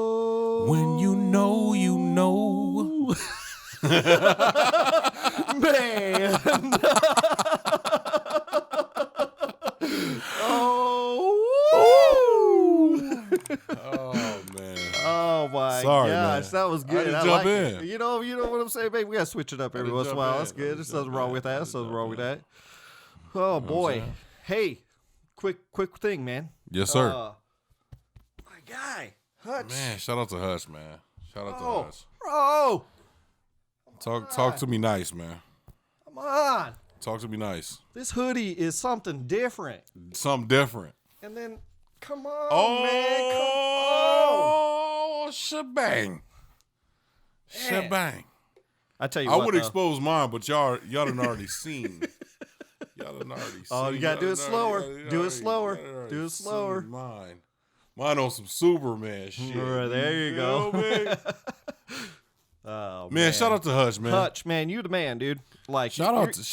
Oh. When you know, you know. Man. Oh. Oh, man. Oh my Sorry, gosh, man. that was good. didn't I jump like in. it. You know what I'm saying, baby? We gotta switch it up every didn't once in a jump while. in. That's I good. didn't There's jump nothing wrong in. with I that. didn't There's nothing jump wrong with in. that. Oh what I'm boy. saying? Hey, quick thing, man. Yes, sir. My guy, Hutch. Man, shout out to Hutch, man. Shout out to Oh, Hutch. bro. Talk to me nice, man. Come on. Talk to me nice. This hoodie is something different. Something different. And then, come on, man. Come on. Oh, shebang. Shebang. I tell you I what, would though. expose mine, but y'all done already seen. Y'all done already seen. Oh, you gotta do Y'all it done slower. already- Do it y'all slower. already- y'all already Do it seen slower. Mine on some Superman shit. Right, there you go. feel me? Oh, Man, shout out to Hutch, man. Hutch, man, you the man, dude. Like, Shout out to Hutch,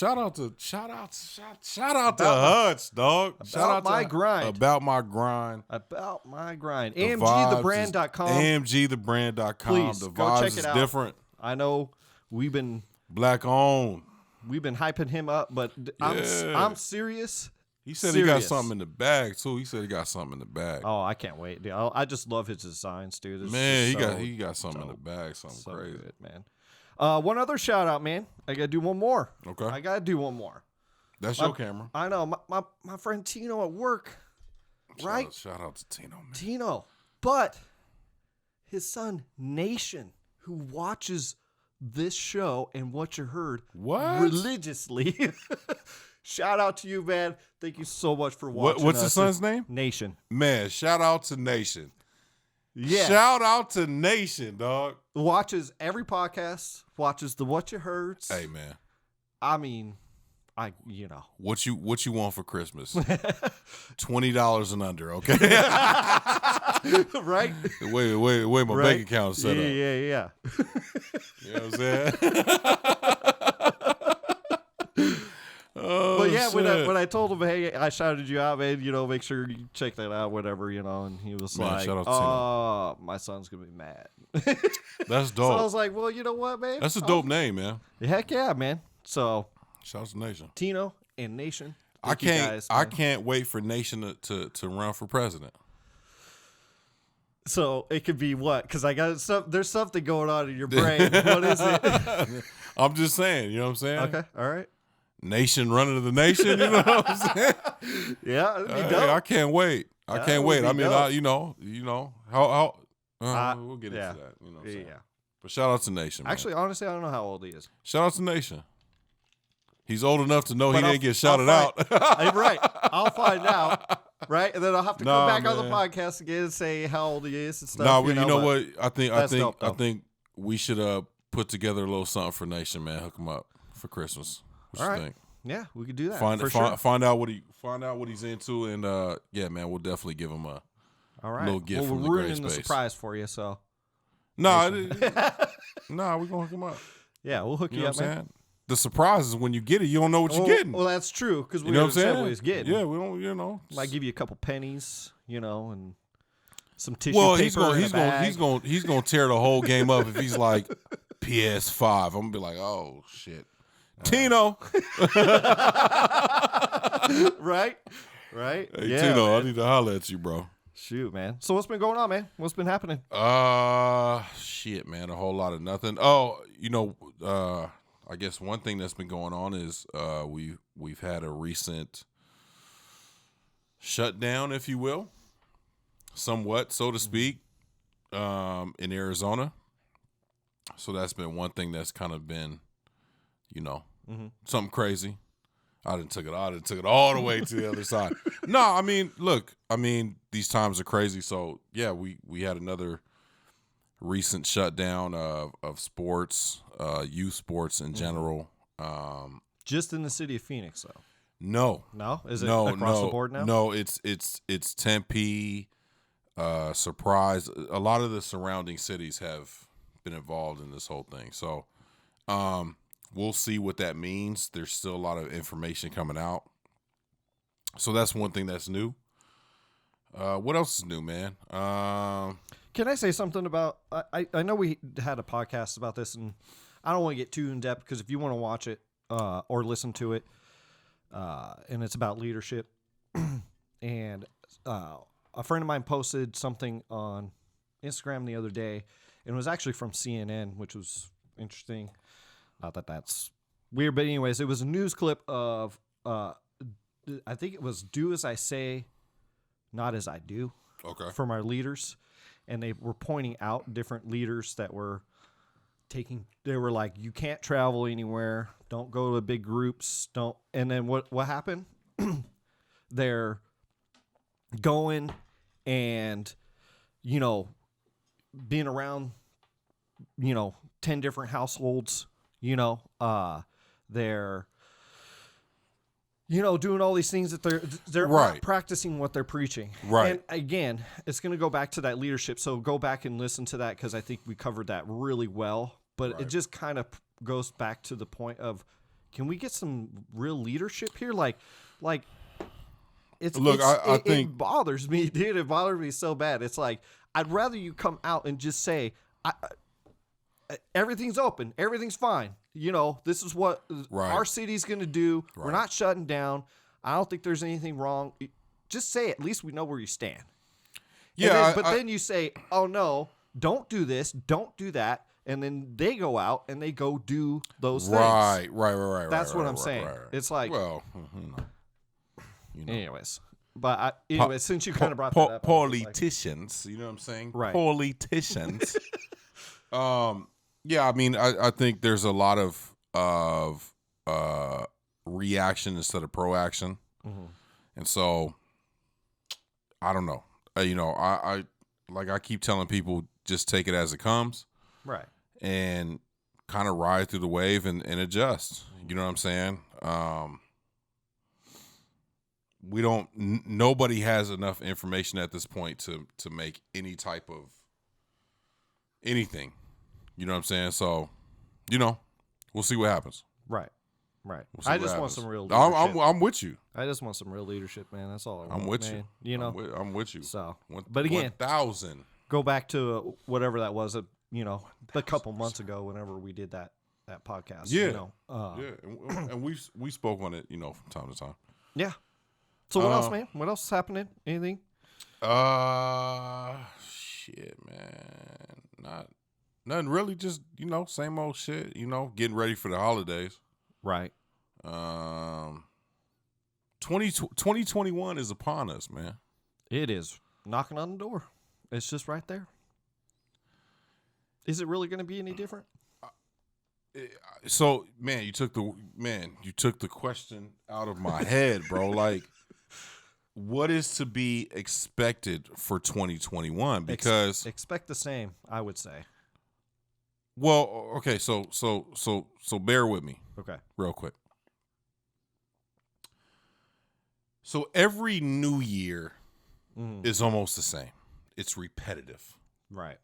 dog. Shout out to my grind. About my grind. About my grind. The AMGthebrand.com. AMGthebrand.com. Please, The go vibes check is it out. different. I know we've been Black owned. hyping him up, but Yeah. I'm serious. He said he got Serious. something in the bag too. He said he got something in the bag. Oh, I can't wait, dude. I just love his designs, dude. It's Man, just he got something in the bag. Something so crazy. good, man. One other shout out, man. I gotta do one more. Okay, I gotta do one more. that's your camera. I know my friend Tino at work, right? Shout out to Tino, man. Tino, but his son Nation, who watches this show and What You Heard What? religiously. Shout out to you, man. Thank you so much for watching. What's his us. son's name? Nation. Man, shout out to Nation. Yeah. Shout out to Nation, dog. Watches every podcast. Watches the What You Heard. Hey, man. I mean, What you want for Christmas? $20 and under, okay? right? wait, my Right. bank account is set up. Yeah. You know what I'm saying? Oh, But yeah, shit. when I told him, hey, I shouted you out, man, make sure you check that out, whatever, and he was Man, like, shout out to oh, my son's going to be mad. That's So I dope. was like, well, you know what, man? That's a dope name, man. Heck yeah, man. So, Shout out to Nation. Tino and Nation. I thank you can't guys, I man. can't wait for Nation to run for president. So it could be what? Because there's something going on in your brain. What is it? I'm just saying, you know what I'm saying? Okay, all right. Nation running the nation, you know what I'm saying? Yeah, it'd be Hey, dope. I can't wait. I That can't would wait. be I mean, dope. how we'll get yeah. into that, you know what I'm saying? Yeah. But shout out to Nation, man. Actually, honestly, I don't know how old he is. Shout out to Nation. He's old enough to know But he I'll- didn't get shouted I'll out. Right. I'll find out. Right, and then I'll have to Nah, come back on the man. podcast again and say how old he is and stuff. No, you know but what? I that's dope, though. think we should put together a little something for Nation, man. Hook him up for Christmas. What All you right. think? Yeah, we could do that. Find for sure. find out what he's into, and yeah, man, we'll definitely give him a All right. little gift well, from we're the gray ruining the space. surprise for you, so Nah, nah, we gonna hook him up. yeah, we'll hook You you, know up, what I'm man. saying? The surprise is when you get it, you don't know what you're getting. Well, that's true because we You know what I'm understand saying? what he's getting. Yeah, we don't. You know, Might give you a couple pennies, and some tissue well, paper. he's gonna tear the whole game up if he's like PS5. I'm gonna be like, oh shit, Tino. right. Hey, yeah, Tino, man. I need to holler at you, bro. Shoot, man. So what's been going on, man? What's been happening? Shit, man, a whole lot of nothing. Oh, I guess one thing that's been going on is we've had a recent shutdown, if you will, somewhat, so to speak, in Arizona. So that's been one thing that's kind of been, something crazy. I didn't took it all the way to the other side. No, I mean, look, these times are crazy. So yeah, we had another recent shutdown of sports, youth sports in general. Just in the city of Phoenix, though. No, Is it across the board now? No, it's Tempe, Surprise. A lot of the surrounding cities have been involved in this whole thing. So, we'll see what that means. There's still a lot of information coming out. So that's one thing that's new. What else is new, man? Can I say something about? I know we had a podcast about this, and I don't want to get too in depth because if you want to watch it or listen to it, and it's about leadership, and a friend of mine posted something on Instagram the other day, and it was actually from CNN, which was interesting. Not that that's weird, but anyways, it was a news clip of I think it was "Do as I say, not as I do." Okay. From our leaders, and they were pointing out different leaders that were they were like, you can't travel anywhere, don't go to big groups, don't. And then what happened? They're going and, being around, 10 different households, they're doing all these things that they're Right. not practicing what they're preaching. Right. And again, it's going to go back to that leadership. So go back and listen to that because I think we covered that really well. But Right. it just kind of goes back to the point of, can we get some real leadership here? Like Look, I think it bothers me, dude. It bothers me so bad. It's like, I'd rather you come out and just say, everything's open, everything's fine. This is what Right. our city's going to do. We're Right. not shutting down. I don't think there's anything wrong. Just say it. At least we know where you stand. yeah, And then, then you say, oh, no, don't do this, don't do that. And then they go out and they go do those things. Right. That's what I'm right, saying. right. It's like, well, anyways. But since you kind of brought that up. I was just like- politicians, you know what I'm saying? Right. Politicians. Yeah, I mean, I think there's a lot of reaction instead of proaction, Mhm. and so I don't know. I keep telling people, just take it as it comes Right. and kind of ride through the wave and adjust. You know what I'm saying? We don't. Nobody has enough information at this point to make any type of anything. You know what I'm saying? So, we'll see what happens. Right. We'll see I what just want happens. some real leadership. I'm with you. I just want some real leadership, man. That's all I want. I'm with man. you. I'm with you. So, One- but again, 1,000. go back to whatever that was, a couple months ago, whenever we did that podcast. Yeah. And we spoke on it, from time to time. Yeah. So what else, man? What else is happening? Anything? Shit, man. Nothing really. Just same old shit. Getting ready for the holidays. Right. 2021 is upon us, man. It is knocking on the door. It's just right there. Is it really going to be any different? So, man, you took the question out of my head, bro. Like, what is to be expected for 2021? Because expect the same, I would say. well, okay, so bear with me Okay. real quick. So every new year Mhm. is almost the same. It's repetitive Right.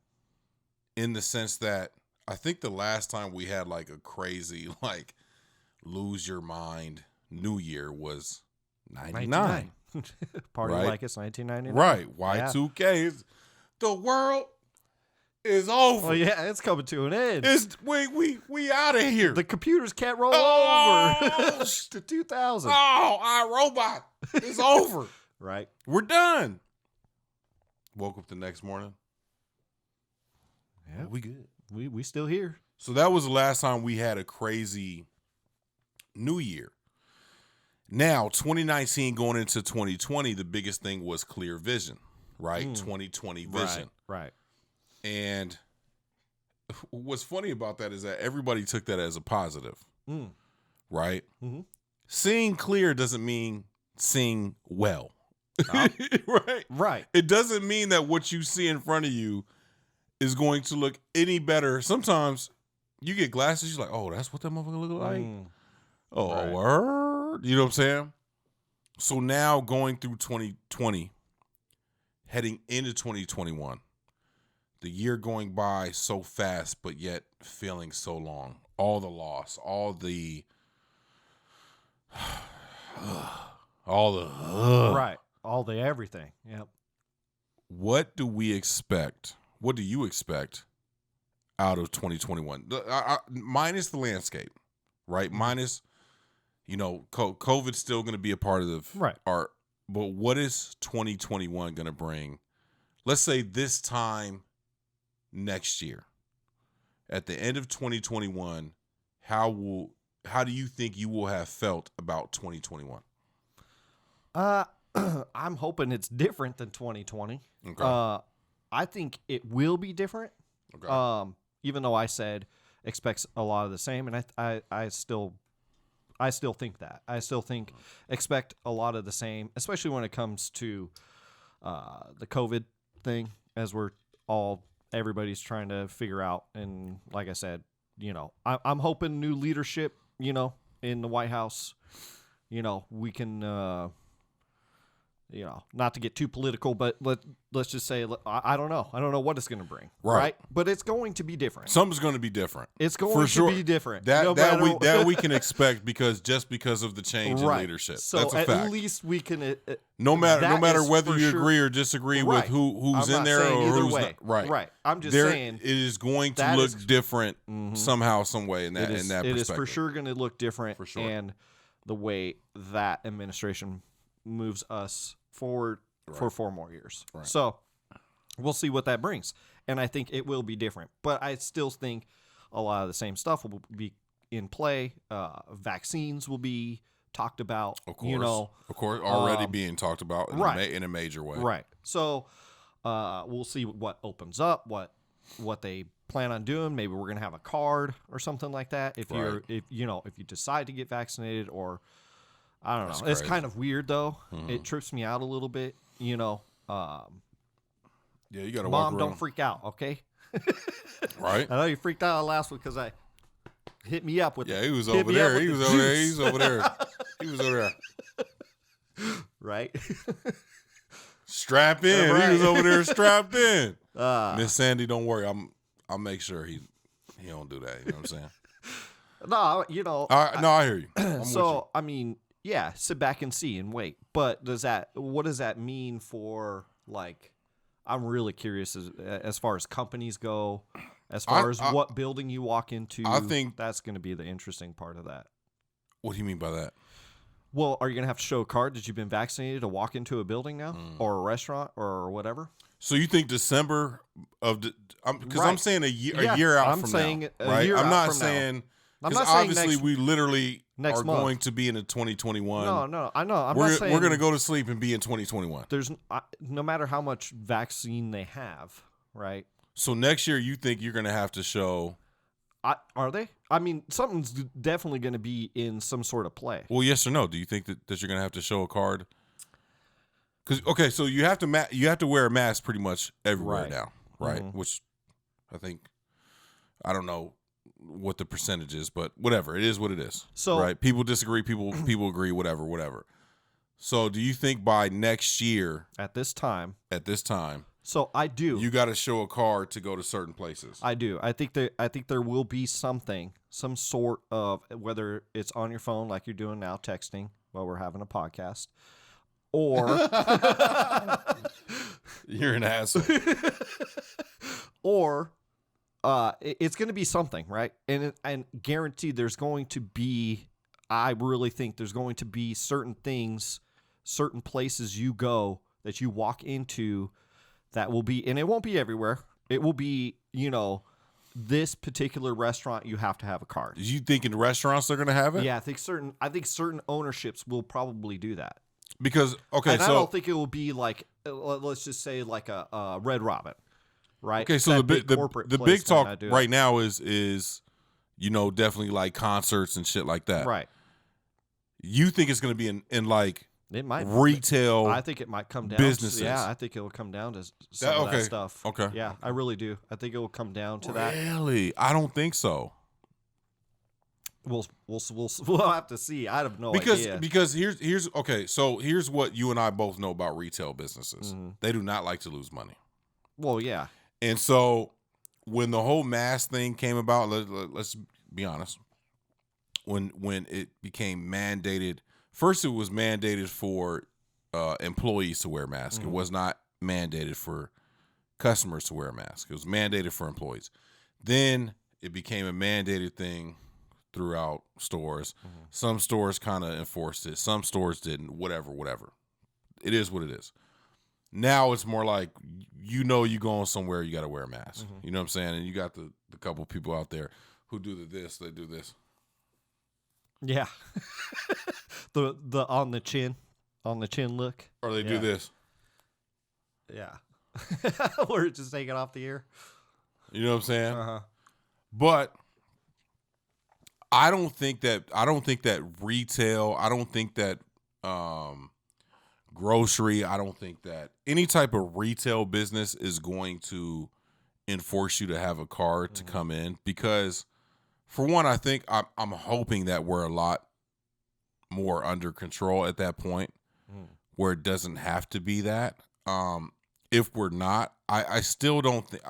in the sense that I think the last time we had like a crazy lose your mind New Year was 99. Party Right. like it's 1999. Right. Yeah. Y2K is the world is over. Well, yeah, it's coming to an end. It's we out of here. The computers can't roll Oh! over to 2000. Oh, iRobot. It's over. Right. We're done. Woke up the next morning. Yeah. We good. We still here. So that was the last time we had a crazy New Year. Now, 2019 going into 2020, the biggest thing was clear vision, right? 2020 vision. Right. And what's funny about that is that everybody took that as a positive, right? Mhm. Seeing clear doesn't mean seeing well, right? Right. It doesn't mean that what you see in front of you is going to look any better. Sometimes you get glasses, you're like, oh, that's what that motherfucker look like? Oh, Right. word? You know what I'm saying? So now going through 2020, heading into 2021, the year going by so fast, but yet feeling so long. All the loss, all the Right. All the everything. Yep. what do we expect? What do you expect out of 2021? Minus the landscape, right? Minus, COVID's still going to be a part of Right. art. But what is 2021 going to bring? Let's say this time next year, at the end of 2021, how do you think you will have felt about 2021? I'm hoping it's different than 2020. Okay. I think it will be different. Okay. Even though I said expects a lot of the same, and I still think that. I still think expect a lot of the same, especially when it comes to the COVID thing, as everybody's trying to figure out. And like I said, I'm hoping new leadership, in the White House, we can. Not to get too political, but let's just say I don't know. I don't know what it's going to bring. Right. But it's going to be different. Something's going to be different. It's going to be different. That we can expect because of the change in leadership. So that's a fact. at least we can. No matter whether you agree or disagree with who's in there or who's not. Right. I'm just saying it is going to look different somehow, some way in that perspective. It is for sure going to look different. For sure. And the way that administration moves us forward for 4 more years. Right. So we'll see what that brings. And I think it will be different. But I still think a lot of the same stuff will be in play. Vaccines will be talked about. Of course, already being talked about in a major way. Right. So we'll see what opens up, what they plan on doing. Maybe we're going to have a card or something like that. If you decide to get vaccinated, or I don't know. Crazy. It's kind of weird though. It trips me out a little bit. Yeah, you got to walk Mom, around. don't freak out, okay? Right. I know you freaked out last week because I hit me up with. Yeah, he was over there. He was over there. He was over there. Right. Strap in. Right. He was over there strapped in. Miss Sandy, don't worry. I'll make sure he don't do that. You know what I'm saying? No, I hear you. I'm with you. I mean, yeah, sit back and see and wait. But what does that mean for, like, I'm really curious as far as companies go, as far as what building you walk into. I think that's going to be the interesting part of that. What do you mean by that? Well, are you going to have to show a card that you've been vaccinated to walk into a building now, or a restaurant, or whatever? So you think December of because I'm saying a year out from now, right? I'm not saying because obviously we literally next are month. Going to be in a 2021. No, I know. We're going to go to sleep and be in 2021. There's no matter how much vaccine they have, right? So next year, you think you're going to have to show? Are they? I mean, something's definitely going to be in some sort of play. Well, yes or no? Do you think that you're going to have to show a card? Because so you have to wear a mask pretty much everywhere now, right? Mm-hmm. Which I don't know what the percentage is, but whatever, it is what it is. So right, people disagree, people agree, whatever. So do you think by next year at this time? So I do. You got to show a card to go to certain places. I do. I think there will be some sort of, whether it's on your phone like you're doing now, texting while we're having a podcast, or you're an asshole, or it's going to be something, right? And guaranteed, there's going to be. I really think there's going to be certain things, certain places you go that you walk into. That will be, and it won't be everywhere. It will be, this particular restaurant, you have to have a card. You think in restaurants are going to have it? Yeah, I think certain ownerships will probably do that. Because I don't think it will be like, let's just say like a Red Robin, right? Okay, so the big talk right now is definitely like concerts and shit like that. Right. You think it's going to be in like. It might retail. I think it might come down businesses. Yeah, I think it will come down to some of that stuff. Okay. Yeah, I really do. I think it will come down to that. Really? I don't think so. We'll have to see. I have no idea. Because here's okay. So here's what you and I both know about retail businesses. Mm-hmm. They do not like to lose money. Well, yeah. And so when the whole mask thing came about, let's be honest. When it became mandated. First, it was mandated for employees to wear masks. Mm-hmm. It was not mandated for customers to wear a mask. It was mandated for employees. Then it became a mandated thing throughout stores. Mm-hmm. Some stores kind of enforced it. Some stores didn't. Whatever. It is what it is. Now it's more like, you going somewhere, you got to wear a mask. Mm-hmm. You know what I'm saying? And you got the couple people out there who do this, they do this. Yeah. the on the chin look. Or they do this. Yeah. Or just take it off the ear. You know what I'm saying? Uh-huh. But I don't think that retail, I don't think that grocery, I don't think that any type of retail business is going to enforce you to have a card to come in, because for one, I think I'm hoping that we're a lot more under control at that point where it doesn't have to be that. If we're not, I still don't think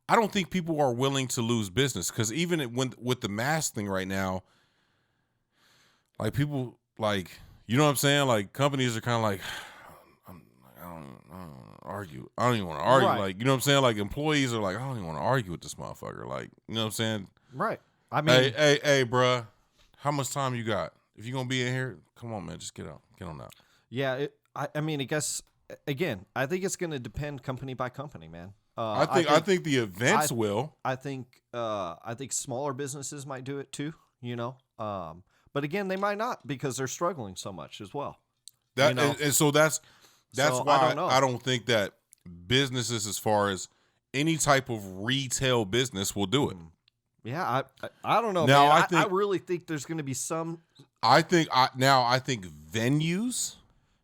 I don't think people are willing to lose business, because even with the mask thing right now, like people, like, you know what I'm saying? Like companies are kind of like, I don't argue. I don't even want to argue. Right. Like, you know what I'm saying? Like employees are like, I don't even want to argue with this motherfucker. Like, you know what I'm saying? Right. I mean, Hey, bruh, how much time you got? If you're gonna be in here, come on, man, just get out, get on out. yeah. I mean, I guess again, I think it's going to depend company by company, man. I think the events will. I think smaller businesses might do it too. You know, but again, they might not, because they're struggling so much as well. That you know? and so that's So, why I don't know. I don't think that businesses, as far as any type of retail business, will do it. Yeah, I don't know. Now, Man. I I really think there's going to be some. I think venues,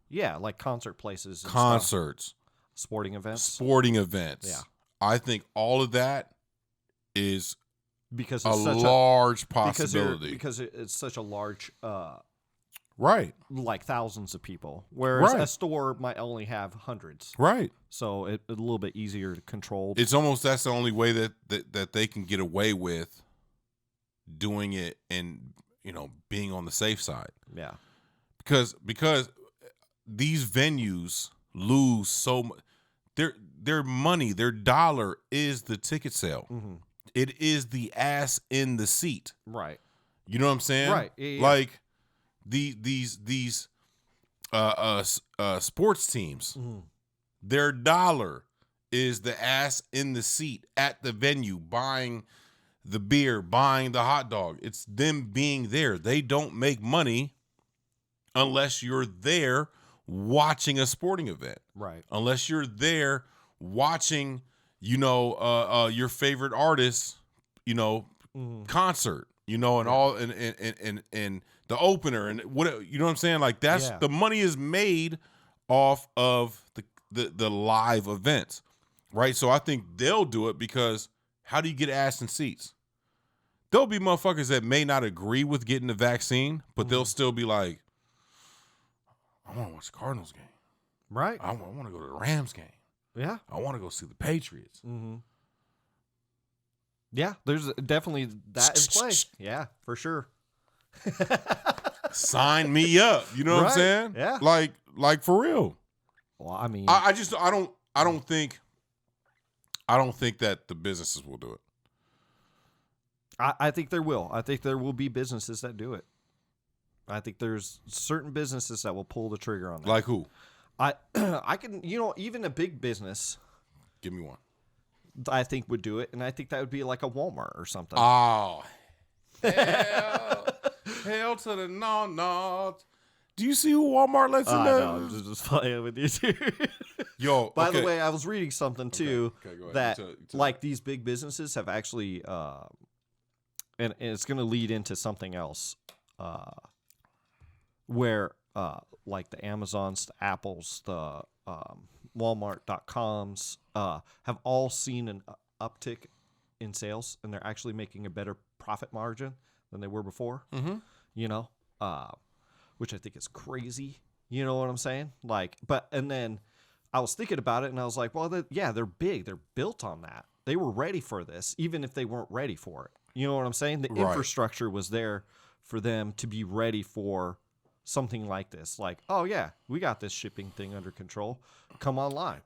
Yeah, like concert places, and stuff. concerts, Sporting events, sporting events. Yeah. I think all of that is because a it's such large because possibility. because it's such a large, Right. like thousands of people, whereas Right. a store might only have hundreds, Right. so it's a little bit easier to control. It's almost, that's the only way that they can get away with doing it, and, you know, being on the safe side. Yeah, Because these venues lose so much. Their money, their dollar is the ticket sale. mm-hmm. It is the ass in the seat. Right, You know what I'm saying? Right, yeah. Like these sports teams, mm-hmm. their dollar is the ass in the seat at the venue, buying the beer, buying the hot dog. It's them being there. They don't make money unless you're there watching a sporting event. Right, Unless you're there watching, you know, your favorite artist, you know, mm-hmm. concert, you know, and all, and the opener, and what, you know what I'm saying? Like, that's Yeah. the money is made off of the live events, right? So I think they'll do it, because how do you get ass in seats? There'll be motherfuckers that may not agree with getting the vaccine, but they'll still be like, I want to watch the Cardinals game. right, I want to go to the Rams game. yeah. I want to go see the Patriots. Mm-hmm. Yeah, there's definitely that in play. Yeah, for sure. Sign me up. You know what I'm Right, saying? yeah. Like for real. Well, I mean, I don't think that the businesses will do it. I think there will. I think there will be businesses that do it. I think there's certain businesses that will pull the trigger on that. Like who? I can, you know, even a big business, Give me one. I think would do it, and I think that would be like a Walmart or something. Oh, hell to the no. Do you see who Walmart lets in there? No, I'm just playing with you too. Yo, By okay. the way, I was reading something too Okay, go ahead. that You tell like these big businesses have actually, and it's going to lead into something else, where like the Amazons, the Apples, the Walmart.coms have all seen an uptick in sales, and they're actually making a better profit margin than they were before. Mm-hmm. You know, which I think is crazy. You know what I'm saying? Like, and then I was thinking about it, and I was like, well, they're big. They're built on that. They were ready for this, even if they weren't ready for it. You know what I'm saying? The Right. infrastructure was there for them to be ready for something like this. Like, oh yeah, we got this shipping thing under control. Come online.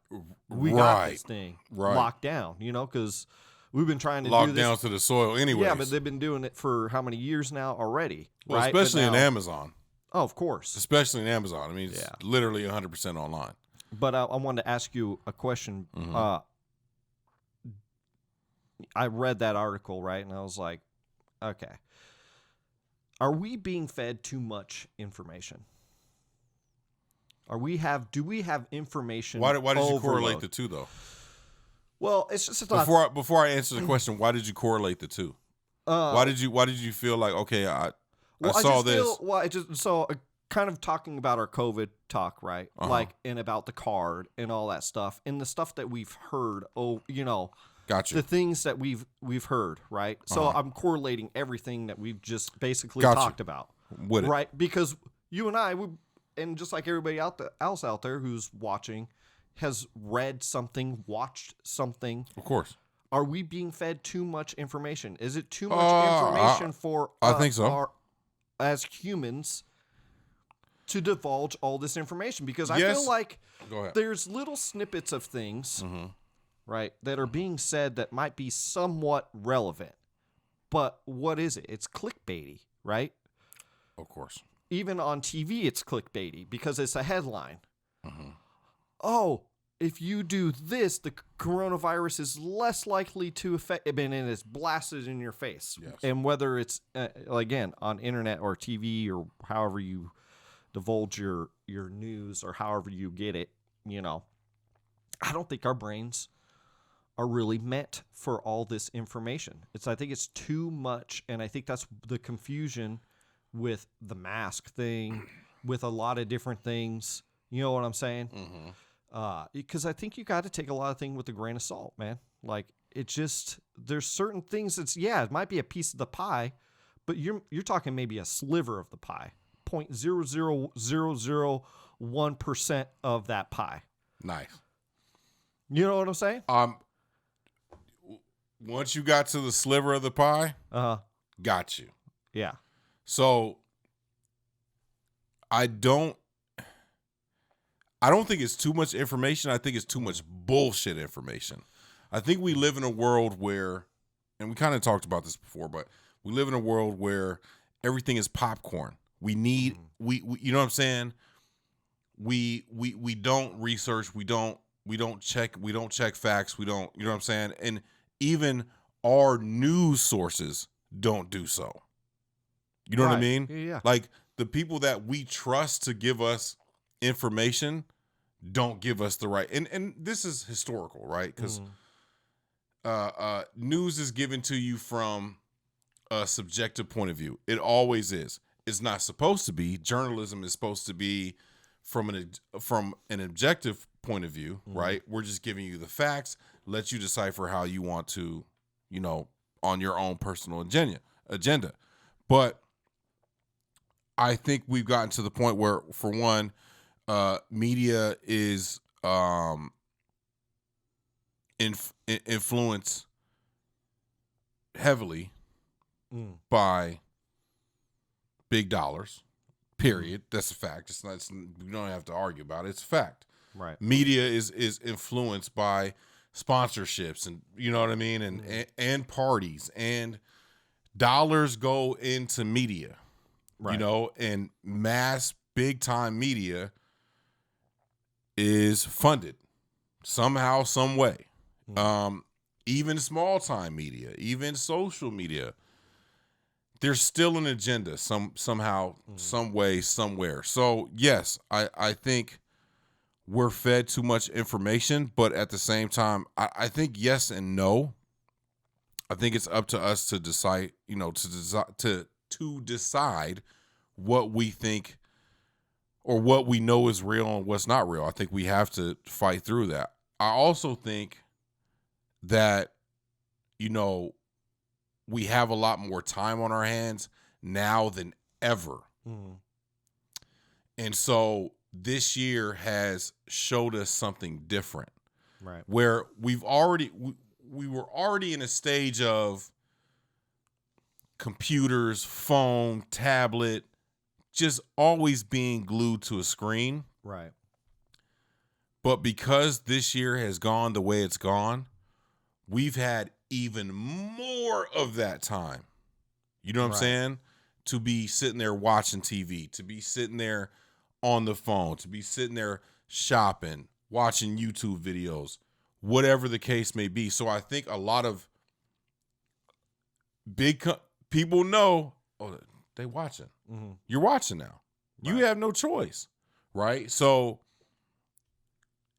We got Right. this thing Right. locked down, because we've been trying to do Locked this. down to the soil anyways. Yeah, but they've been doing it for how many years now already? well, right? But especially in now- Amazon. Oh, of course. Especially in Amazon. I mean, it's Yeah. literally 100% online. But I wanted to ask you a question. Mhm. I read that article, right? And I was like, okay. Are we being fed too much information? Do we have information? Why did you overload? correlate the two, though? Well, it's just a thought. Before I answer the question, why did you correlate the two? Why did you feel like, okay, I saw this? Kind of talking about our COVID talk, right? Uh-huh. Like, and about the card and all that stuff, and the stuff that we've heard. Oh, Gotcha. the things that we've heard, right? So Uh-huh. I'm correlating everything that we've just basically Gotcha. talked about, With it. right? Because you and I, and just like everybody else out there who's watching, has read something, watched something. Of course. Are we being fed too much information? Is it too much Uh, information for I think so. as humans to divulge all this information? Because I Yes. feel like Go ahead. there's little snippets of things, Mm-hmm. right, that are being said that might be somewhat relevant. But what is it? It's clickbaity, right? Of course. Even on TV, it's clickbaity because it's a headline. Mm-hmm. Oh, if you do this, the coronavirus is less likely to affect. I mean, and it's blasted in your face. Yes. And whether it's again on internet or TV or however you divulge your news or however you get it, I don't think our brains are really meant for all this information. I think it's too much, and I think that's the confusion with the mask thing, with a lot of different things. You know what I'm saying? Mm-hmm. Because I think you got to take a lot of things with a grain of salt, man. Like, it just, there's certain things it might be a piece of the pie, but you're talking maybe a sliver of the pie, 0.00001% of that pie. Nice. You know what I'm saying? Once you got to the sliver of the pie, got you. Yeah. So I don't think it's too much information. I think it's too much bullshit information. I think we live in a world where, and we kind of talked about this before, but we live in a world where everything is popcorn. We need, we you know what I'm saying? We don't research. We don't check facts. We don't, you know what I'm saying? And even our news sources don't do so. You know what I Right. mean? Yeah. Like, the people that we trust to give us information don't give us the right. And this is historical, right? Because news is given to you from a subjective point of view. It always is. It's not supposed to be. Journalism is supposed to be from an objective point of view, right? We're just giving you the facts, let you decipher how you want to, on your own personal agenda. But I think we've gotten to the point where, for one, media is influenced heavily by big dollars. Period. That's a fact. It's not. We don't have to argue about it. It's a fact. Right. Media is influenced by sponsorships, and you know what I mean, and parties, and dollars go into media. Right. And mass big time media is funded somehow, some way. Even small time media, even social media, there's still an agenda somehow, some way, somewhere. So yes, I think we're fed too much information, but at the same time, I think yes and no. I think it's up to us to decide, to decide what we think or what we know is real and what's not real. I think we have to fight through that. I also think that, we have a lot more time on our hands now than ever. And so this year has showed us something different. Right. Where we were already in a stage of computers, phone, tablet, just always being glued to a screen. Right. But because this year has gone the way it's gone, we've had even more of that time. You know what I'm saying? To be sitting there watching TV, to be sitting there on the phone, to be sitting there shopping, watching YouTube videos, whatever the case may be. So I think a lot of people know, oh, they watching. Mm-hmm. You're watching now. You have no choice, right? So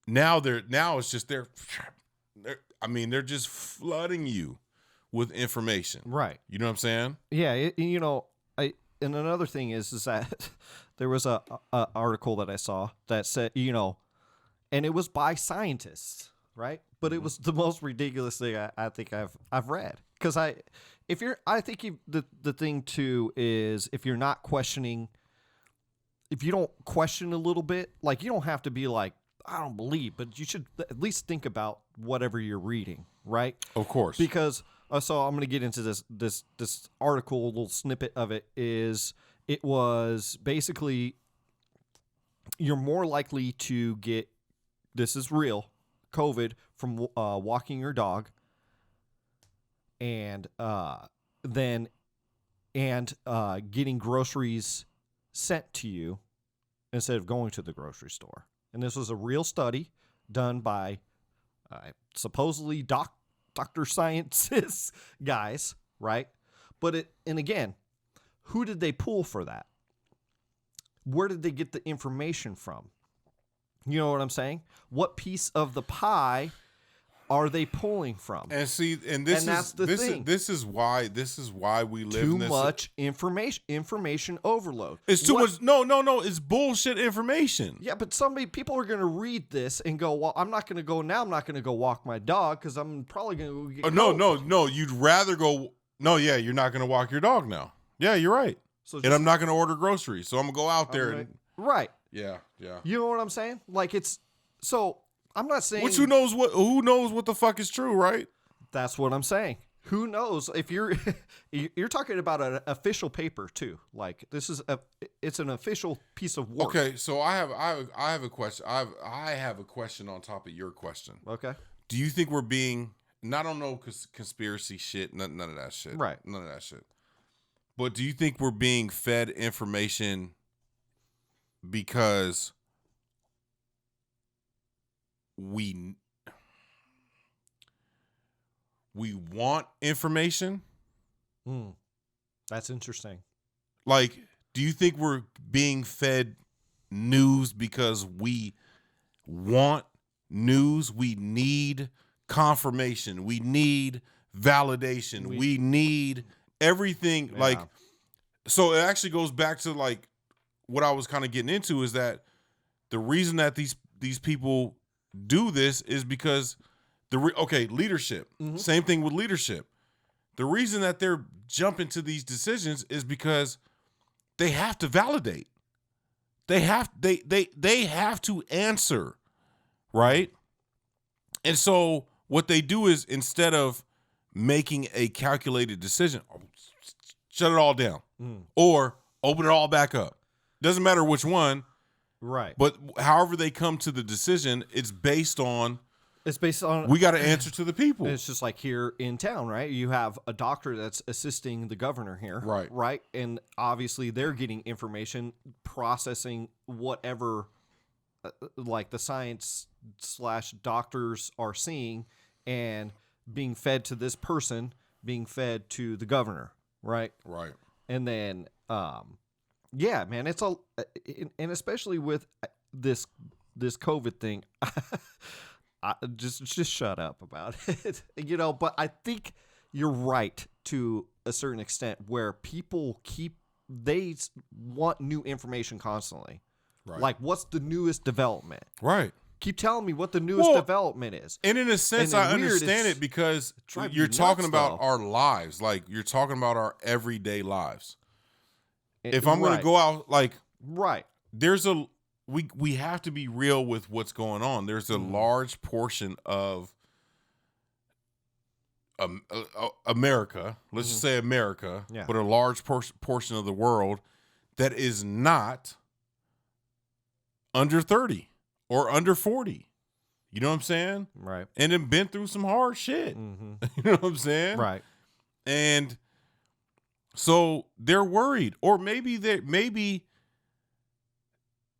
now it's just they're just flooding you with information. Right. You know what I'm saying? Yeah, and another thing is that there was a article that I saw that said, and it was by scientists, right? But it was the most ridiculous thing I think I've read, because the thing too is, if you're not questioning, if you don't question a little bit, like, you don't have to be like, I don't believe, but you should at least think about whatever you're reading, right? Of course. Because so I'm going to get into this article. A little snippet of it was basically, you're more likely to get, this is real, COVID from walking your dog, and getting groceries sent to you instead of going to the grocery store. And this was a real study done by supposedly Dr. Sciences guys, right? And again, who did they pull for that? Where did they get the information from? You know what I'm saying? What piece of the pie are they pulling from? And see, that's the thing. This is why we live too in this. Much information overload. It's too much. No. It's bullshit information. Yeah, but people are going to read this and go, well, I'm not going to go now. I'm not going to go walk my dog because I'm probably going to get cold. No. You'd rather go. No, yeah, you're not going to walk your dog now. Yeah, you're right. And I'm not going to order groceries, so I'm going to go out there. Right. Yeah. You know what I'm saying? Like, it's so. I'm not saying. Who knows what the fuck is true, right? That's what I'm saying. Who knows if you're talking about an official paper too? Like, it's an official piece of work. Okay, so I have a question. I have a question on top of your question. Okay. Do you think we're being? And I don't know, conspiracy shit, none of that shit. Right. None of that shit. But do you think we're being fed information because we want information? That's interesting. Like, do you think we're being fed news because we want news? We need confirmation. We need validation. We need everything. Yeah. Like, so it actually goes back to, like, what I was kind of getting into, is that the reason that these people do this is because leadership. Mm-hmm. Same thing with leadership. The reason that they're jumping to these decisions is because they have to validate. They have to answer, right? And so what they do is, instead of making a calculated decision, shut it all down or open it all back up. Doesn't matter which one. Right. But however they come to the decision, it's based on we got to answer to the people. It's just like here in town, right? You have a doctor that's assisting the governor here. Right. Right. And obviously they're getting information, processing whatever like the science / doctors are seeing, and being fed to this person, being fed to the governor. Right. Right. And then, yeah, man, it's all, and especially with this COVID thing, just shut up about it, But I think you're right to a certain extent, where people they want new information constantly. Right. Like, what's the newest development? Right. Keep telling me what the newest development is. And in a sense, I understand it, because you're talking about our lives. Like, you're talking about our everyday lives. If I'm going to go out, like, there's we have to be real with what's going on. There's a large portion of America, let's just say America, but a large portion of the world that is not under 30 or under 40. You know what I'm saying? Right. And then been through some hard shit. Mm-hmm. You know what I'm saying? Right. And so they're worried, or maybe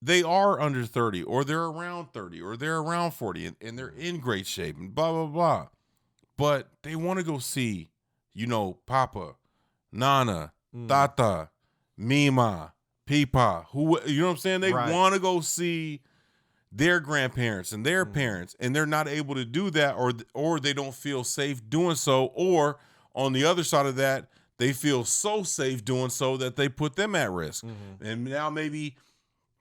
they are under 30, or they're around 30, or they're around 40, and they're in great shape, and blah, blah, blah. But they want to go see, Papa, Nana, Tata, Mima, Peepa, who, you know what I'm saying? They Right. want to go see their grandparents and their parents, and they're not able to do that, or they don't feel safe doing so, or on the other side of that, they feel so safe doing so that they put them at risk. And now maybe,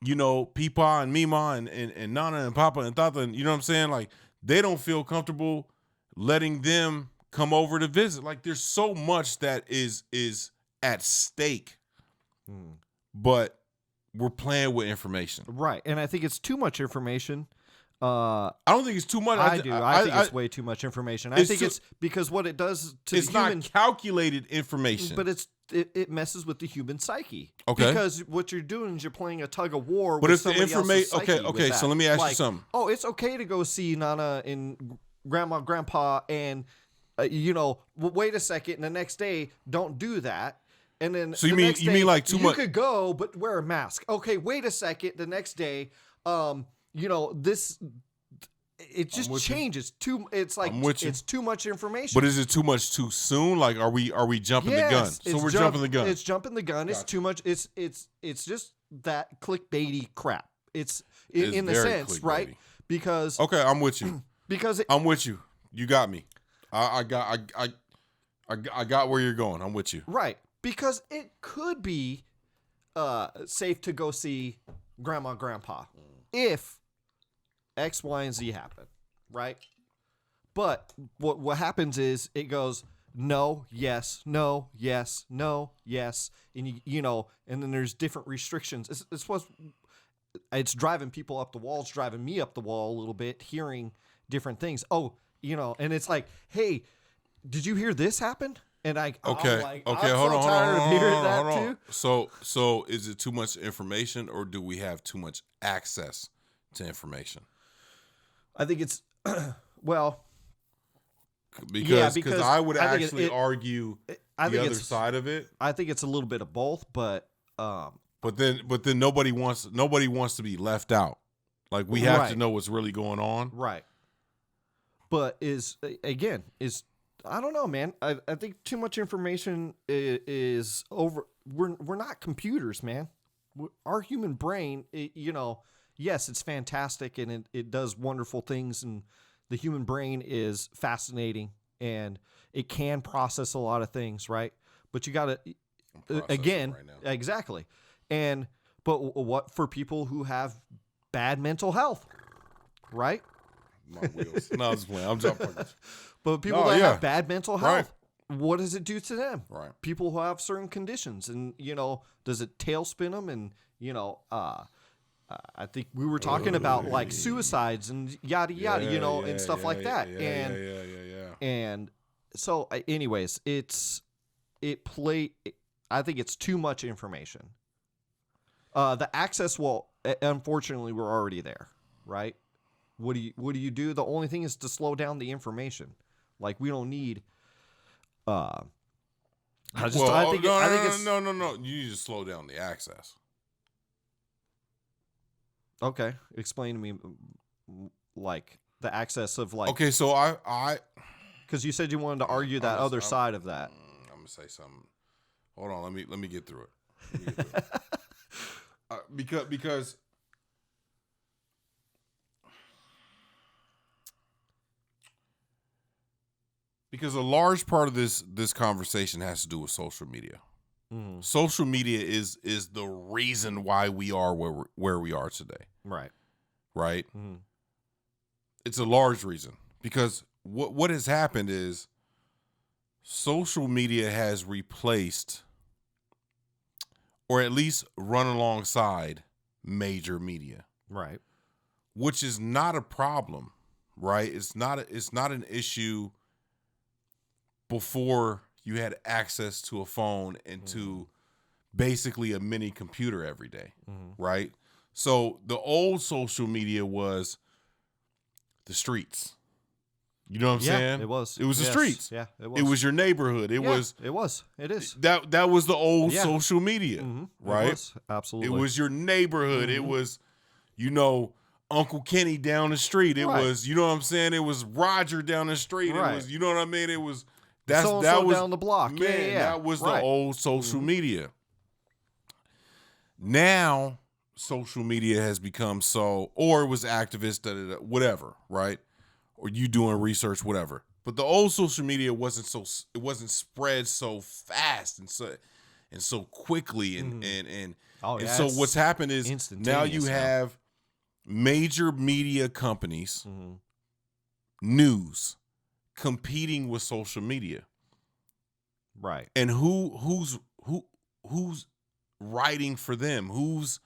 Peepa and Mima and Nana and Papa and Tata, and you know what I'm saying? Like, they don't feel comfortable letting them come over to visit. Like, there's so much that is at stake, but we're playing with information. Right. And I think it's too much information. I don't think it's too much. I do. I think it's way too much information. I think it's because what it does to it's the human, not calculated information. but it messes with the human psyche. Okay. Because what you're doing is you're playing a tug of war. But with if the somebody else's information, psyche okay. with So that. let me ask you Like, something. oh, it's okay to go see Nana and Grandma, Grandpa, and wait a second. And the next day, don't do that. And then So you the mean next you day, mean like too much? You could go, but wear a mask. Okay, wait a second. The next day, this. It just with you. changes too. It's like I'm with you. it's too much information. But is it too much too soon? Like, are we jumping the gun? Yes, So it's we're jumping the gun. It's jumping the gun. It's Gotcha. too much. It's just that clickbaity crap. It's It's in the very sense, right? clickbaity. Because Okay, I'm with you. I'm with you. You got me. I got where you're going. I'm with you. right, because it could be safe to go see Grandma, Grandpa if X, Y, and Z happen, right? But what happens is it goes no, yes, no, yes, no, yes, and and then there's different restrictions. It's driving people up the wall. It's driving me up the wall a little bit, hearing different things. Oh, and it's like, hey, did you hear this happen? And I'm Hold so tired of hearing that too. So is it too much information, or do we have too much access to information? I think it's well. Because I would I think actually argue I the think other side of it. I think it's a little bit of both, but But then nobody wants to be left out. Like, we have to know what's really going on. right. But I don't know, man. I think too much information is over. We're not computers, man. Our human brain, yes, it's fantastic and it does wonderful things, and the human brain is fascinating and it can process a lot of things, right? But you got to again, right now. exactly. But what for people who have bad mental health, right? My wheels. No, I'm just playing. I'm jumping. But people No, that yeah. have bad mental health, what does it do to them? Right. People who have certain conditions, and does it tailspin them? And I think we were talking about like suicides and yada yada, and stuff like that. And so, anyways, I think it's too much information. The access, unfortunately, we're already there, right? What do you do? The only thing is to slow down the information. Like, we don't need. I think it's no. You need to slow down the access. okay. Explain to me, like the access of like. Okay, so I Because you said you wanted to argue that other side of that. I'm gonna say something. Hold on, let me get through it. Because a large part of this conversation has to do with social media. Mm-hmm. Social media is the reason why we are where we are today. Right. Right? Mm-hmm. It's a large reason, because what has happened is social media has replaced, or at least run alongside, major media. Right. Which is not a problem, right? It's not an issue before you had access to a phone and to basically a mini computer every day, right? So the old social media was the streets. You know what I'm saying? It was. It was the streets. Yeah, it was. It was your neighborhood. It was. It was. It is. That was the old Yeah. social media, right? It was. Absolutely. It was your neighborhood. It was, Uncle Kenny down the street. It Right. was, you know what I'm saying? It was Roger down the street. Right. It was, you know what I mean? It was So-and-so that was down the block. Man, Yeah. that was Right. the old social media. Now social media has become or it was activists, whatever, right? Or you doing research, whatever. But the old social media wasn't spread so fast and so quickly and Oh, and yeah, so it's what's happened is now you instantaneous now. have major media companies, news, competing with social media. Right. And who's writing for them? Who's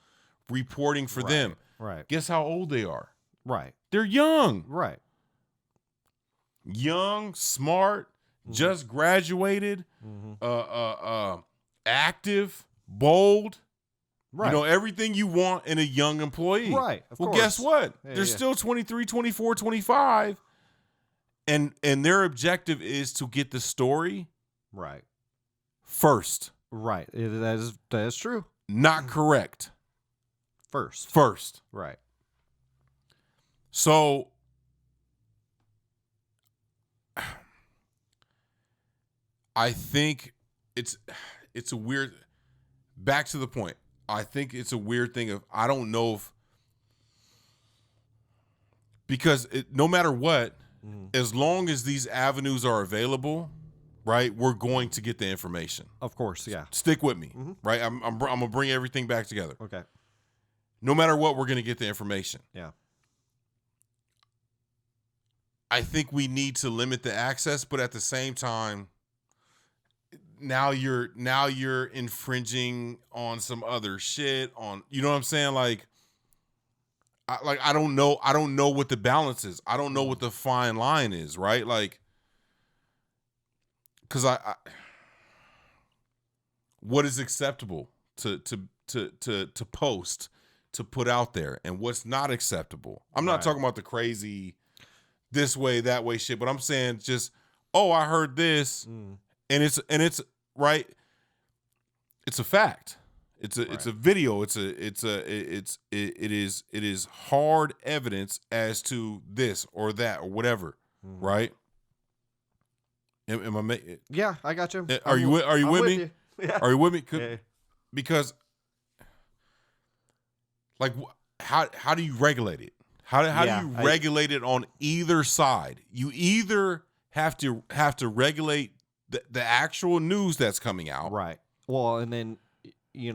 reporting for them? Right. Guess how old they are? Right. They're young. Right. Young, smart, just graduated, active, bold. Right. Everything you want in a young employee. Right. Of Well, course. guess what? Yeah, They're yeah. still 23, 24, 25. And their objective is to get the story Right. first. Right. That is true. Not correct. First. Right. So I think it's a weird, back to the point. I think it's a weird thing of, I don't know if, because no matter what, as long as these avenues are available, right, we're going to get the information. Of course. Yeah. Stick with me, right? I'm going to bring everything back together. Okay. No matter what, we're going to get the information. Yeah. I think we need to limit the access, but at the same time, now you're infringing on some other shit on, you know what I'm saying? I don't know what the balance is. I don't know what the fine line is, right? Like, cause I what is acceptable to post, to put out there, and what's not acceptable. I'm not Right. talking about the crazy this way, that way shit, but I'm saying just, oh, I heard this, and it's right. It's a fact. It's a video. It is hard evidence as to this or that or whatever, right? Am I making? Yeah, I got you. Are you with me? You. Yeah. Are you with me? Yeah. Because, like, how do you regulate it? How do you regulate it on either side? You either have to regulate the actual news that's coming out, Right. Well, and then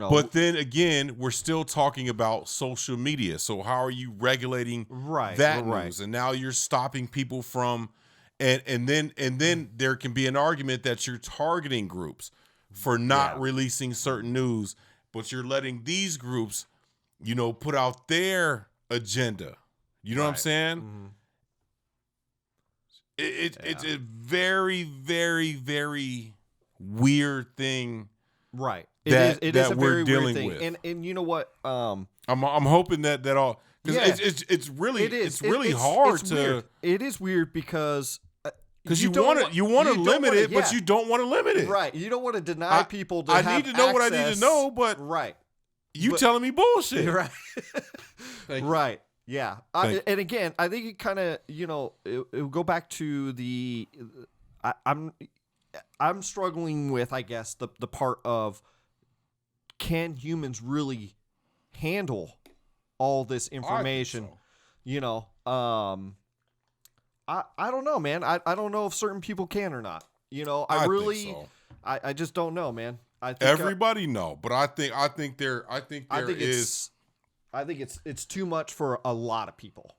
but then again, we're still talking about social media. So how are you regulating that news? And now you're stopping people from, and then there can be an argument that you're targeting groups for not releasing certain news, but you're letting these groups, put out their agenda. You know what I'm saying? It's a very, very, very weird thing. Right. That it is a we're very dealing weird thing. with. And you know what? I'm hoping that all, because it's really hard it's to. weird. It is weird because you want to limit it, but you don't want to limit it. Right. You don't want to deny people. I need to know what I need to know, but right. Telling me bullshit. Right. Right. Yeah. Thank you. And again, I think it kind of, it'll go back to the, I'm struggling with, I guess, the part of, can humans really handle all this information? so. I don't know, man. I don't know if certain people can or not. I really, think so. I just don't know, man. I think Everybody know, but I think it's too much for a lot of people.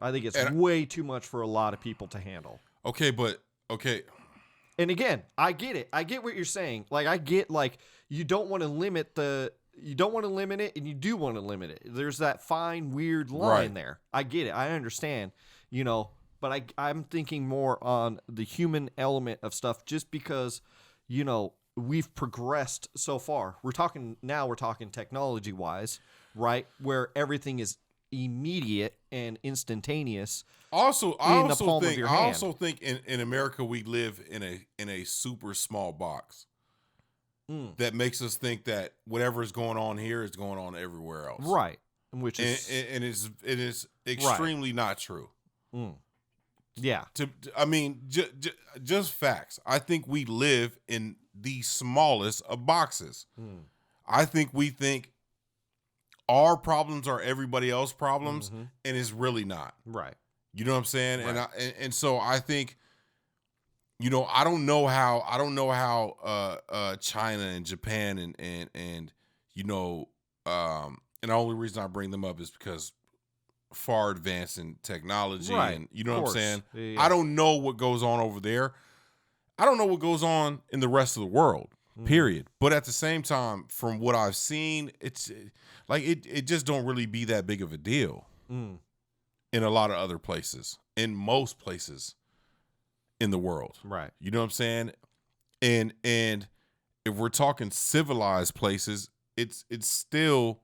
I think it's way too much for a lot of people to handle. Okay. And again, I get it. I get what you're saying. Like, I get, like, you don't want to limit it, and you do want to limit it. There's that fine, weird line there. I get it. I understand, but I'm thinking more on the human element of stuff, just because, we've progressed so far. We're talking technology wise, right? Where everything is immediate and instantaneous. I also hand. think in America we live in a super small box that makes us think that whatever is going on here is going on everywhere else. Right. Which is and it is extremely not true. Yeah. I mean, just facts. I think we live in the smallest of boxes. I think we think our problems are everybody else's problems, and it's really not. Right. You know what I'm saying? Right. And so I think, I don't know how China and Japan and and the only reason I bring them up is because far advanced in technology, right. and you know what I'm saying? Yeah. I don't know what goes on over there. I don't know what goes on in the rest of the world, period. But at the same time, from what I've seen, it's like it just don't really be that big of a deal in a lot of other places, in most places in the world. Right. You know what I'm saying? And if we're talking civilized places, it's still,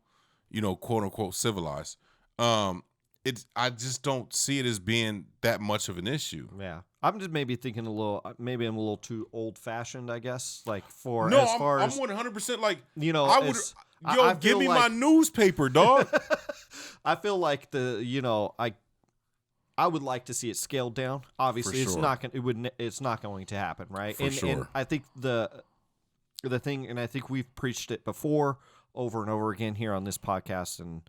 quote unquote civilized. I just don't see it as being that much of an issue. Yeah. I'm just maybe thinking maybe I'm a little too old fashioned, I guess. Like I'm 100% like, I would, give me my newspaper, dog. I feel like I would like to see it scaled down. Obviously, it's not going to happen, right? And I think the thing, and I think we've preached it before, over and over again here on this podcast and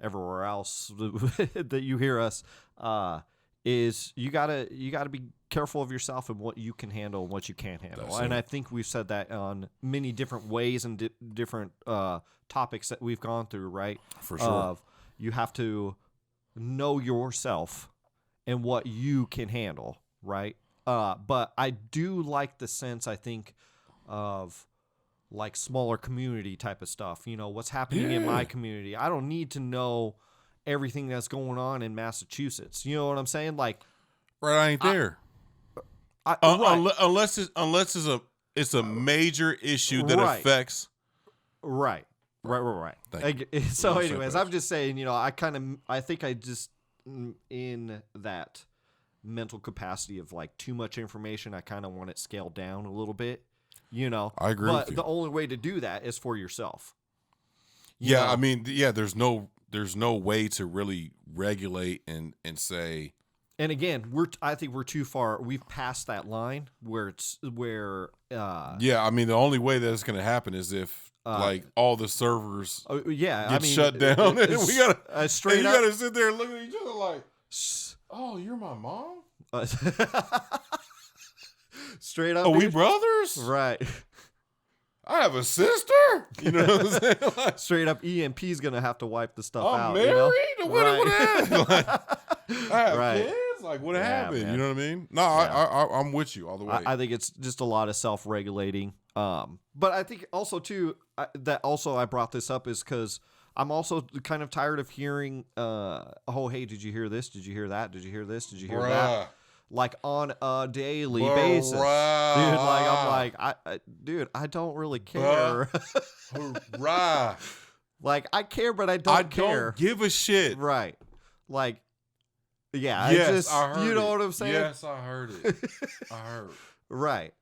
everywhere else that you hear us, is you gotta be careful of yourself and what you can handle and what you can't handle. And I think we've said that on many different ways and different topics that we've gone through, right? For sure. You have to know yourself and what you can handle, right? But I do like the sense, I think, of like smaller community type of stuff. What's happening in my community. I don't need to know everything that's going on in Massachusetts. You know what I'm saying? Like, right, I ain't there. Right. Unless it's a major issue that affects. Right. So, anyways, I'm just saying. I think I just in that mental capacity of like too much information. I kind of want it scaled down a little bit. I agree with you. But the only way to do that is for yourself. I mean, there's no way to really regulate and say. And again, I think we're too far. We've passed that line where I mean, the only way that it's going to happen is if like all the servers get shut down, and we gotta straight up. You gotta sit there and look at each other like, oh, you're my mom. Straight up. Are we brothers? Right. I have a sister. You know what I'm saying? Like, straight up, EMP's gonna have to wipe the stuff I'm out. married. What happened? I have kids. Like, what happened? Man. You know what I mean? No, I'm with you all the way. I think it's just a lot of self-regulating. But I think also too I brought this up is because I'm also kind of tired of hearing, oh, hey, did you hear this? Did you hear that? Did you hear this? Did you hear that? Like on a daily basis, dude. Like I'm like, dude, I don't really care. Right. Like I care, but I don't care. Don't give a shit. Right. Like, yeah. Yes, I heard you know it. what I'm saying? Yes, I heard it. I heard. Right.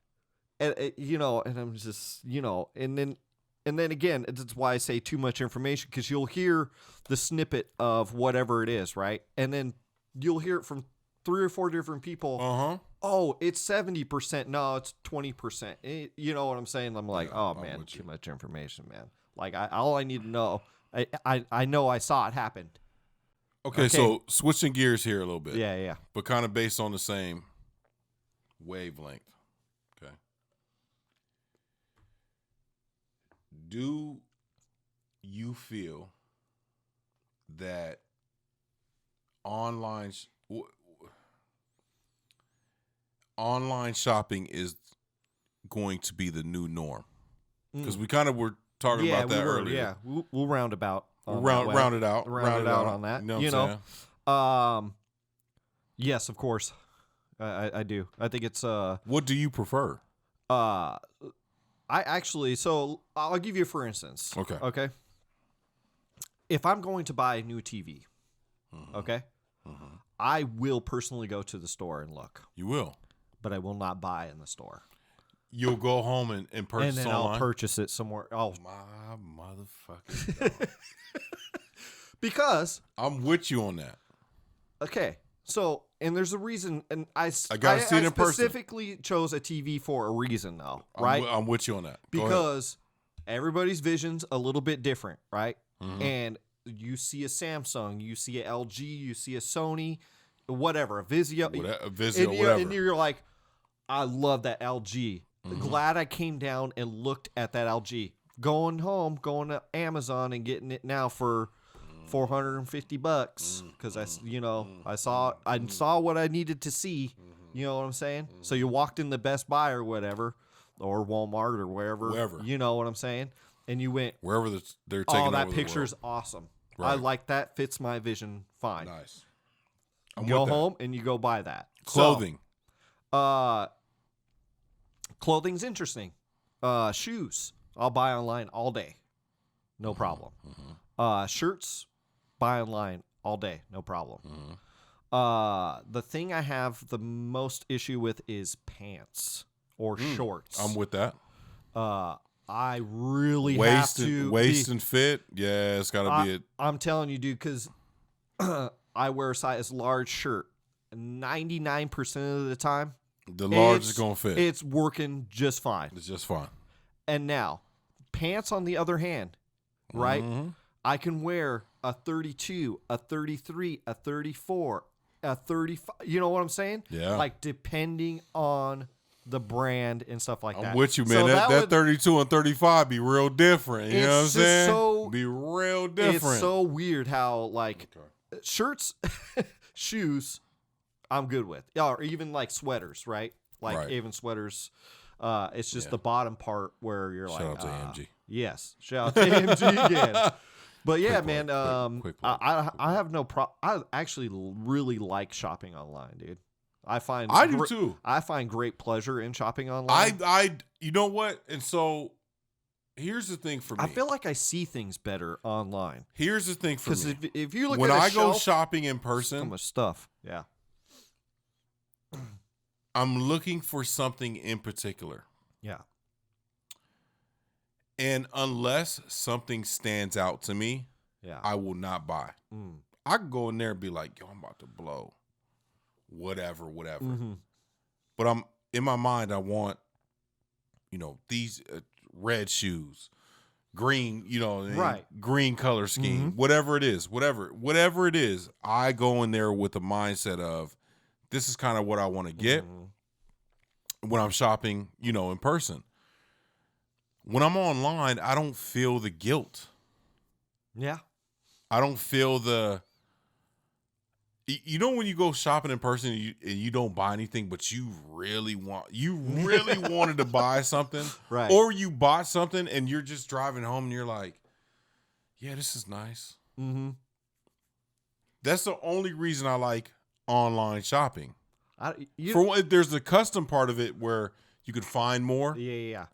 And and I'm just, and then again, that's why I say too much information, because you'll hear the snippet of whatever it is, right? And then you'll hear it from 3 or 4 different people. Oh, it's 70%. No, it's 20%. You know what I'm saying? I'm like, oh man, too much information, man. Like all I need to know, I know I saw it happen. Okay, so switching gears here a little bit. Yeah. But kind of based on the same wavelength. Okay. Do you feel that online shopping is going to be the new norm? Because we kind of were talking about that earlier. Yeah, we'll round about. Round it out on that. You know what I'm saying? Yes, of course. I do. I think it's What do you prefer? I actually, so I'll give you for instance. Okay. Okay. If I'm going to buy a new TV, Mm-hmm. okay, Mm-hmm. I will personally go to the store and look, You will. but I will not buy in the store. You'll go home and And purchase then online. I'll purchase it somewhere else. My motherfucking dog. Because, I'm with you on that. okay, so, and there's a reason, and I gotta see it in person. specifically chose a TV for a reason, though, right? I'm with you on that. Go ahead. Because everybody's vision's a little bit different, right? Mhm. And you see a Samsung, you see a LG, you see a Sony, whatever, a Vizio, A Vizio, and whatever. and you're like, I love that LG. Mhm. Glad I came down and looked at that LG. Going home, going to Amazon and getting it now for $450 because I saw what I needed to see. You know what I'm saying? So you walked in the Best Buy or whatever, or Walmart or wherever. Wherever. You know what I'm saying? And you went, Wherever they're taking oh, over that the picture's world. awesome. I Right. like that. Fits my vision fine. Nice. I'm You go with that. home and you go buy that. Clothing. So, clothing's interesting. Shoes, I'll buy online all day. No problem. Shirts, buy online all day. No problem. The thing I have the most issue with is pants or shorts. I'm with that. I really Waist have to waist be, and fit. Yeah, it's got to be it. I'm telling you, dude, because I wear a size large shirt. 99% of the time, The large is it's- going to fit. it's working just fine. It's just fine. And now, pants on the other hand, right? Mhm. I can wear a 32, a 33, a 34, a 35. You know what I'm saying? Yeah. Like, depending on the brand and stuff like that. I'm with you, man. So that would- 32 and 35 be real different. You know what I'm It's just saying? so- be real different. It's so weird how, like, Okay. shirts, shoes, I'm good with. Yeah, or even, like, sweaters, right? Like, Right. even sweaters. It's just Yeah. the bottom part where you're Shout like, out to AMG. Yes, shout out to AMG again. But yeah, Quick man, plug, quick plug. I have no problem. I actually really like shopping online, dude. I find I do too. I find great pleasure in shopping online. You know what? And so here's the thing for me. I feel like I see things better online Here's the thing for because me. if you look When at a I go shelf, shopping in so person, much stuff. Yeah, I'm looking for something in particular. yeah, And unless something stands out to me, yeah. I will not buy. Mm. I can go in there and be like, yo, I'm about to blow. Whatever. Mm-hmm. But I'm in my mind, I want, these red shoes, green, Right. green color scheme, whatever it is, whatever it is. I go in there with the mindset of this is kind of what I want to get when I'm shopping, in person. When I'm online, I don't feel the guilt. Yeah, I don't feel the. When you go shopping in person and you don't buy anything, but you really wanted to buy something, right. or you bought something and you're just driving home and you're like, yeah, this is nice. Mm-hmm. That's the only reason I like online shopping. Yeah, There's the custom part of it where you could find more, yeah.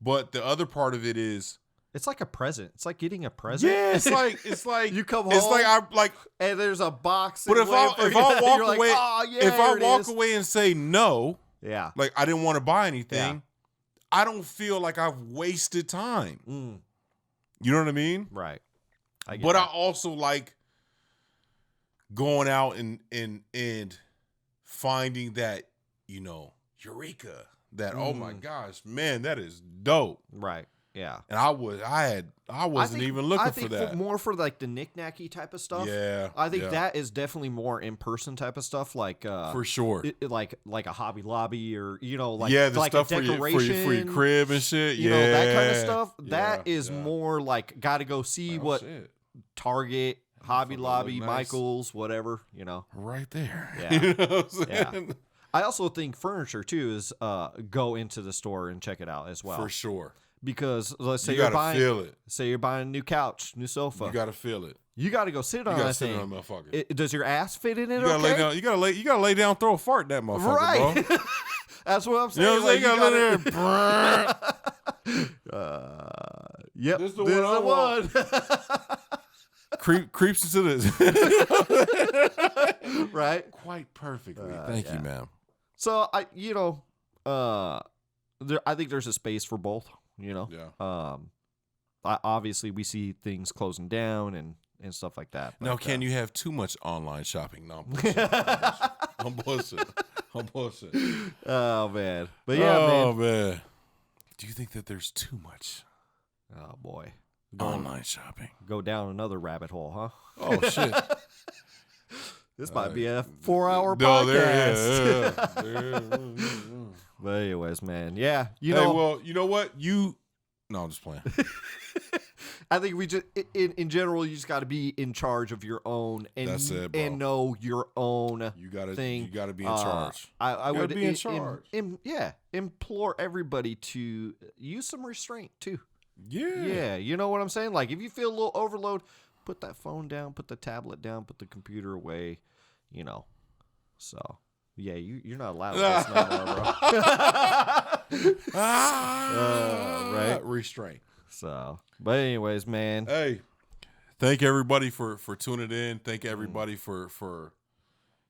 but the other part of it is, It's like a present. It's like getting a present. yeah, it's like You come it's home, like and there's a box. But if I walk like, away, oh, yeah, if I here it walk is." away and say no, Yeah. like I didn't want to buy anything, Yeah. I don't feel like I've wasted time. Mm, You know what I mean? right. I get But I that. also like going out and finding that, eureka. That oh my gosh, man, that is dope. Right. Yeah. And I wasn't even looking for that. more for like the knick-knacky type of stuff. Yeah. I think yeah, that is definitely more in-person type of stuff, like for sure. like a Hobby Lobby or like yeah, the like stuff a for decoration, your crib and shit. you yeah, know, that kind of stuff. Yeah, That is yeah. more like got to go see Oh, what shit. Target, Hobby fucking Lobby, look nice. Michaels, whatever. Right there. Yeah. You know what I'm Yeah. saying? I also think furniture too is go into the store and check it out as well. For sure. Because let's say You you're gotta buying, feel it. say you're buying a new couch, new sofa, You gotta feel it. you got to go sit You on gotta that sit thing. on that motherfucker. Does your ass fit in it? You gotta okay? lay down. You gotta lay down. Throw a fart in that motherfucker, Right. bro. That's what I'm You saying. know what I'm saying? Like, You gotta lay there. Yep. This the this one I is the one. Creeps into this. Right? Quite perfectly. Thank you, ma'am. So I think there's a space for both, Yeah. Obviously we see things closing down and stuff like that. Now, can you have too much online shopping? No, I'm bullshit. I'm bullshit. Oh man. But yeah, man. Do you think that there's too much Oh boy. online shopping? Go down another rabbit hole, huh? Oh shit. This might be a 4-hour No, podcast. there. But anyways, man, yeah, You know what? No, I'm just playing. I think we just in general, you just got to be in charge of your own and That's it, bro. and know your own You gotta thing. be in charge. I would be in charge. Implore everybody to use some restraint too. Yeah. Yeah, you know what I'm saying? Like if you feel a little overload, put that phone down, put the tablet down, put the computer away, So, yeah, you're not allowed this no more, bro. Right? Restraint. So, but anyways, man. Hey, thank everybody for tuning in. Thank everybody for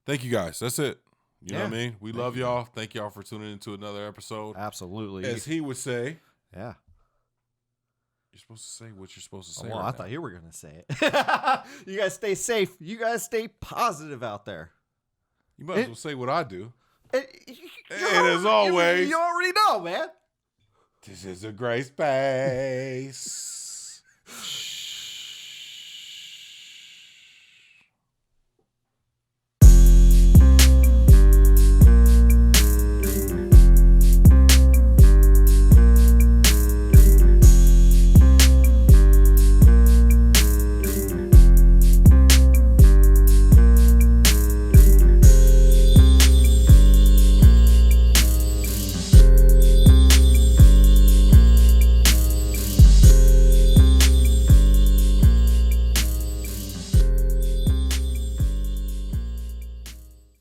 thank you guys. That's it. You know what I mean? We love y'all. Thank y'all for tuning into another episode. Absolutely. As he would say. Yeah. You're supposed to say what you're supposed to say. Well, right I now. thought you were going to say it. You guys stay safe. You guys stay positive out there. You might as well say what I do. And as always, you already know, man. This is a great space.